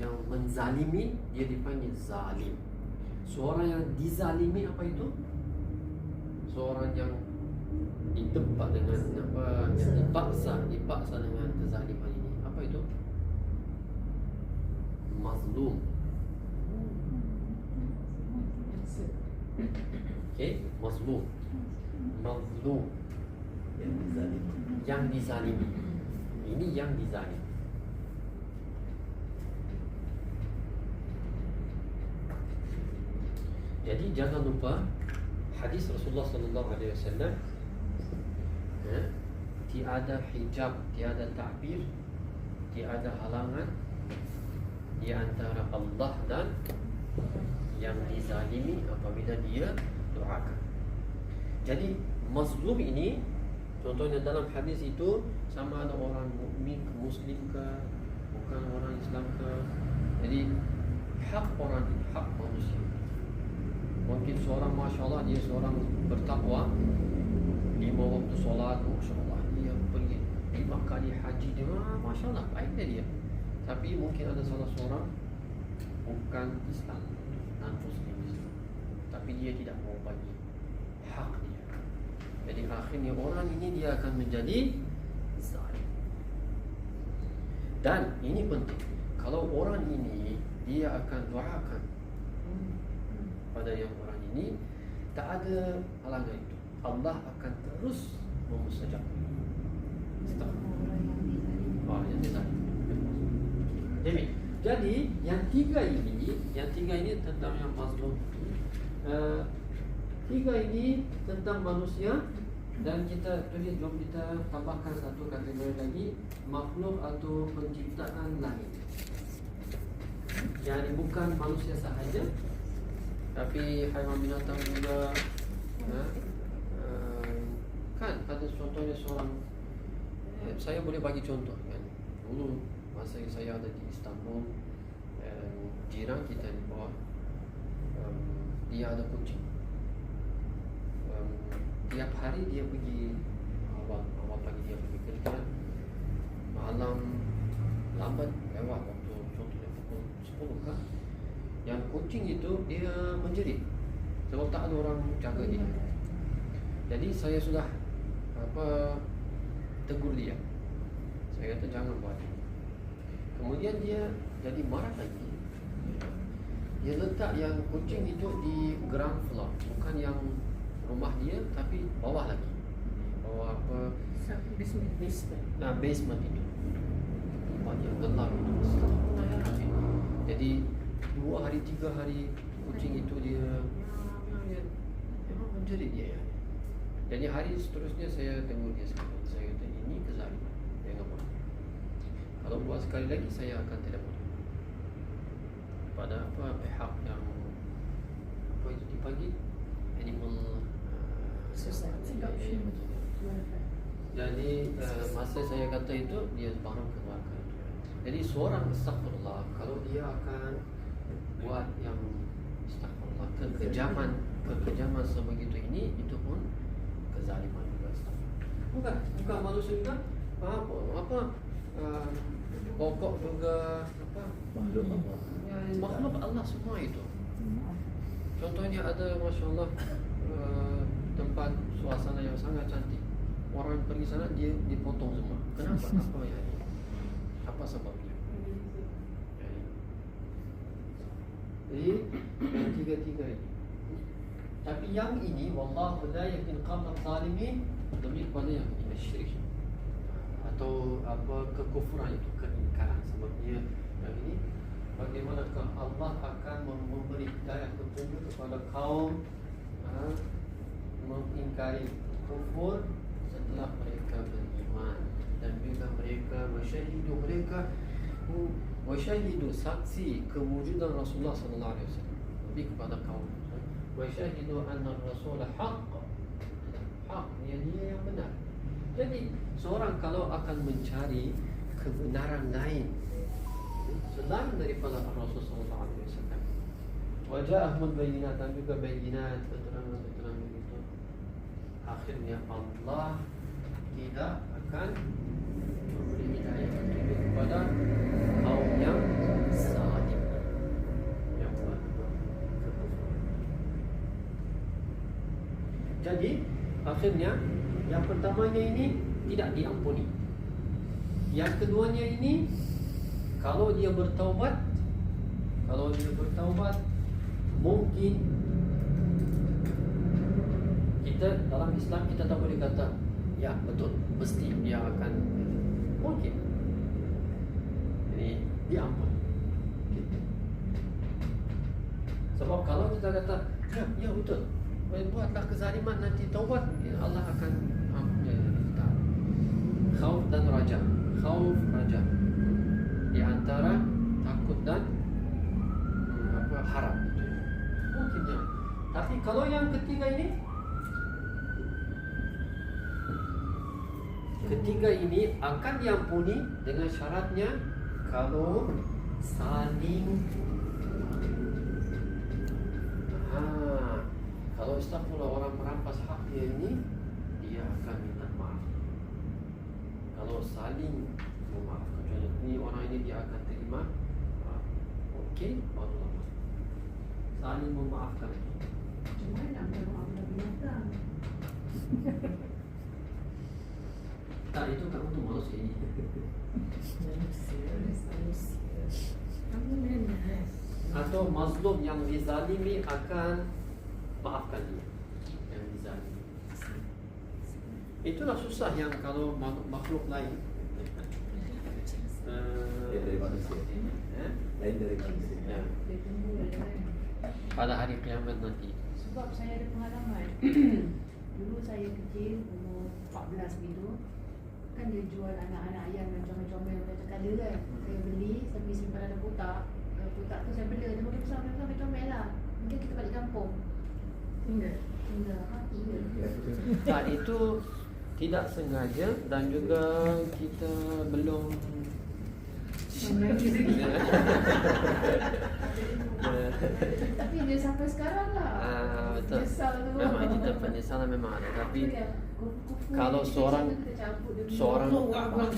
yang menzalimi dia dipanggil zalim. Seorang yang dizalimi apa itu? Seorang yang ditempa dengan yang dipaksa dengan kezaliman ini. Apa itu? Mazlum. Okay, mazlum. Yang dizalimi. Ini yang dizalimi. Jadi jangan lupa hadis Rasulullah sallallahu alaihi wasallam, tiada hijab, tiada ta'bir, tiada halangan di antara Allah dan yang dizalimi apabila dia doakan. Jadi mazlum ini contohnya dalam hadis itu sama ada orang mukmin, muslim ke, bukan orang Islam ke. Jadi hak orang ini, hak manusia. Mungkin seorang Masya Allah, dia seorang bertakwa, 5 waktu solat, Masya Allah, dia pergi 5 kali haji dia, Masya Allah, baiknya dia. Tapi mungkin ada salah seorang bukan Islam, non-Muslim Islam, tapi dia tidak mau bagi hak dia. Jadi akhirnya orang ini dia akan menjadi zalim. Dan ini penting, kalau orang ini dia akan doakan pada yang orang ini, tak ada halangan itu, Allah akan terus memustajabkan. Yang dizalim. Jadi yang tiga ini tentang yang mazlum. Tiga ini tentang manusia. Dan kita jom kita tambahkan satu kategori lagi, makhluk atau penciptaan lain. Yang bukan manusia sahaja, tapi haiwan binatang juga. Kan ada contohnya seorang, saya boleh bagi contoh kan. Dulu masa saya ada di Istanbul, jiran kita di bawah, dia ada kucing. Tiap hari dia pergi awal pagi dia pergi kerja, malam lambat lewat waktu contohnya pukul 10 kan. Yang kucing itu dia menjerit sebab tak ada orang jaga dia. Jadi saya sudah tegur dia. Saya kata jangan buat ini. Kemudian dia jadi marah lagi. Dia letak yang kucing itu di ground floor, bukan yang rumah dia, tapi bawah lagi. Bawah basement. Basement itu. Rumah dia gelap itu. Jadi 2 hari 3 hari kucing itu dia memang menjerit dia ya. Jadi hari seterusnya saya tegur dia sekali. Saya kata ini kezaliman, jangan buat. Kalau buat sekali lagi saya akan telefon pada pihak yang itu dipanggil animal society. Jadi masa saya kata itu dia baru keluarkan itu. Jadi seorang astagfirullah, kalau dia akan buat yang astagfirullah, kekejaman sebegitu ini, itu pun kezaliman juga. Bukan manusia juga, pokok juga Makhluk Allah. makhluk Allah semua itu. Contohnya ada Masya Allah tempat suasana yang sangat cantik, orang pergi sana dia dipotong semua. Kenapa? Apa ya? Apa sebabnya? Jadi yang tiga-tiga ini. Tapi yang ini wallahu la yakin qamat zalimin, lebih kepada yang ini syirik atau kekufuran itu, keingkaran. Sebabnya yang ini, bagaimanakah Allah akan memberi hidayah petunjuk kepada kaum mengingkari kufur setelah mereka beriman, dan juga mereka wasyahidu saksi kewujudan Rasulullah sallallahu alaihi wasallam, lebih kepada kaum wasyahidu anna Rasul haqq, dia yang benar. Jadi seorang kalau akan mencari kebenaran lain selain daripada Rasul sallallahu alaihi wasallam, wajahul bayinat, dan juga bayinat, keterangan itu, akhirnya Allah tidak akan memberi hidayah kepada kaum yang zalim, yang buat kekufuran. Jadi akhirnya yang pertamanya ini tidak diampuni. Yang keduanya ini, kalau dia bertaubat, mungkin kita dalam Islam kita tak boleh kata ya betul mesti dia akan, mungkin ini diampuni. Sebab kalau kita kata ya betul, buatlah kezaliman, nanti taubat, Allah akan ampuni kita. Khauf dan raja, di antara takut dan harap, mungkin ya. Tapi kalau yang ketiga ini akan diampuni dengan syaratnya kalau saling kalau astagfirullah orang merampas hak dia ini, dia akan minta maaf. Kalau saling memaafkan, contoh ni orang ini dia akan terima, okey, barulah masuk. Saling memaafkan. Cuma nak maaf binatang. Tak, itu kan untuk manusia ini. Kamu mana? Atau mazlum yang dizalimi akan maafkan dia yang dizalimi. Itulah susah yang kalau makhluk lain Lain dari manusia. Lain dari manusia. ya, pada hari kiamat nanti. Sebab saya ada pengalaman. Dulu saya kecil, umur 14 gitu. Kan dia jual anak-anak ayam yang comel-comel macam kada kan. Saya beli, saya beli simpan dalam kotak. Kotak tu saya bela, dia makin besar comel lah. Mungkin kita balik kampung. Tinggal tu je. Tak, itu tidak sengaja dan juga kita belum Tapi dia sampai sekarang lah. betul. Menyesal tu. Memang kita penyesalan memang ada, tapi Apa dia? Kufu-kufu kalau ni seorang- kita campur dia punya seorang- buang-buang.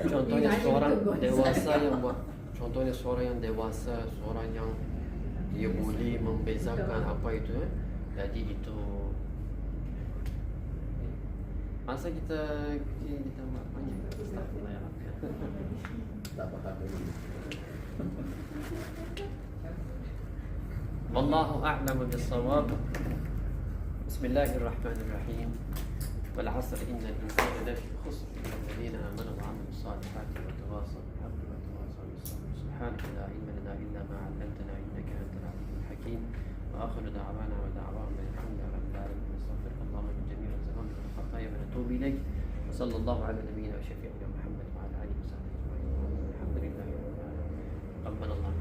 contohnya Dia seorang ada tu, dewasa yang buat, contohnya seorang yang dewasa, seorang yang dia boleh membezakan apa itu, jadi itu masa kita kecil kita buat banyak astagfirullah ya Rabbi. Tak faham lagi. Wallahu a'lamu bis-shawab. Bismillahirrahmanirrahim. Wal 'asr innal insana lafi khusr illa alladhina amanu wa 'amilus salihati wa tawassaw bil haqqi wa tawassaw bis sabr. Subhanaka la ilma lana illa ma 'allamtana innaka antal 'alimul hakim. Wa akhiru da'wana wa da'wana alhamdulillahi rabbil alamin. Astaghfiruka Allahumma min jami'il dhunubi wal khataaya wa atubu ilaik. Wa sallallahu 'ala nabiyyina wa syafi'ina Muhammad wa 'ala alihi wa sahbihi ajma'in. Alhamdulillahi rabbil alamin. Rabbana Allah